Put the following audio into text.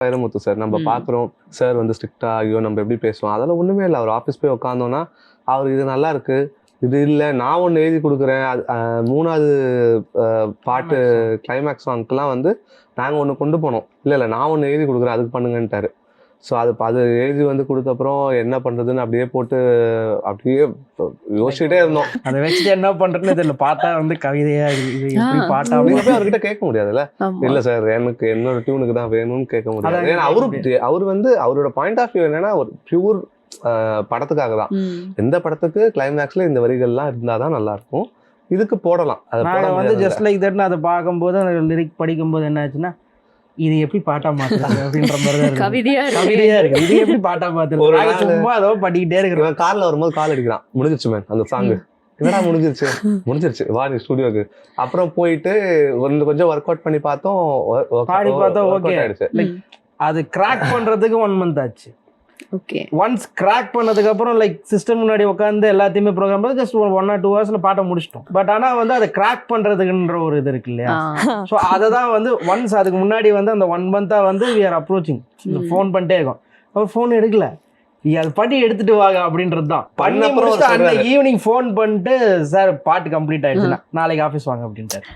Vairamuthu sir நம்ம பாக்குறோம் sir வந்து ஸ்ட்ரிக்டா ஐயோ நம்ம எப்படி பேசுவோம் அதெல்லாம் ஒண்ணுமே இல்லை. அவர் ஆஃபீஸ் போய் உட்காந்தோம்னா அவர் இது நல்லா இருக்கு இது இல்லை நான் ஒன்று எழுதி கொடுக்குறேன். 3வது பாட்டு கிளைமேக்ஸ் சாங்க்குலாம் வந்து நாங்கள் ஒன்று கொண்டு போனோம். இல்லை நான் ஒன்று எழுதி கொடுக்குறேன் அதுக்கு பண்ணுங்கன்ட்டாரு. ஸோ அது எழுதி வந்து கொடுத்தப்புறம் என்ன பண்ணுறதுன்னு அப்படியே போட்டு அப்படியே யோசிச்சுட்டே இருந்தோம். அதை வச்சுட்டு என்ன பண்ணுறதுன்னு தெரியல. பார்த்தா வந்து கவிதையா இது எப்படி பாட்டா அப்படின்னு போய் அவர்கிட்ட கேட்க முடியாதுல்ல. இல்லை சார் எனக்கு என்னோட டியூனுக்கு தான் வேணும்னு கேட்க முடியாது. ஏன்னா அவர் வந்து அவரோட பாயிண்ட் ஆஃப் வியூ என்னன்னா ஒரு பியூர் படத்துக்காக தான். எந்த படத்துக்கு கிளைமேக்ஸ்ல இந்த வரிகள்லாம் இருந்தாதான் நல்லா இருக்கும் இதுக்கு போடலாம். நாங்கள் வந்து ஜஸ்ட் லைக் தட்னு அதை பார்க்கும்போது அந்த லிரிக் படிக்கும்போது என்ன ஆச்சுன்னா இது எப்படி பாட்டா மாத்துறது அப்படின்ற மாதிரி கவிதையா இருக்கு. இது எப்படி பாட்டா மாத்துறது சும்மா அதோ படிக்கிட்டே இருக்கிறேன். கார்ல வரும்போது கால் அடிக்கிறான் முடிஞ்சிருச்சு மேம் அந்த சாங். என்னடா முடிஞ்சிருச்சு வா நீ ஸ்டுடியோக்கு. அப்புறம் போயிட்டு கொஞ்சம் ஒர்க் அவுட் பண்ணி பார்த்தோம். ஓகே அது கிராக் பண்றதுக்கு 1 month ஆச்சு. ஓகே ஒன்ஸ் கிராக் பண்ணதுக்கு அப்புறம் லைக் சிஸ்டம் முன்னாடி உட்காந்து எல்லாத்தையுமே ப்ரோக்ராம் பண்ணி ஜஸ்ட் 1 or 2 hours பாட்டை முடிச்சிட்டோம். பட் ஆனா வந்து அதை கிராக் பண்றதுக்குன்ற ஒரு இது இருக்கு இல்லையா. ஸோ அதை தான் வந்து ஒன்ஸ் அதுக்கு முன்னாடி வந்து அந்த 1 month வந்து வி ஆர் அப்ரோச்சிங் ஃபோன் பண்ணிட்டே இருக்கோம். அவர் ஃபோன் எடுக்கல. அது பண்ணி எடுத்துட்டு வாங்க அப்படின்றது தான். பண்ணி முடிச்சுட்டு அன்னைக்கு ஈவினிங் ஃபோன் பண்ணிட்டு சார் பாட்டு கம்ப்ளீட் ஆயிடுச்சுன்னா நாளைக்கு ஆஃபீஸ் வாங்க அப்படின்ட்டாரு.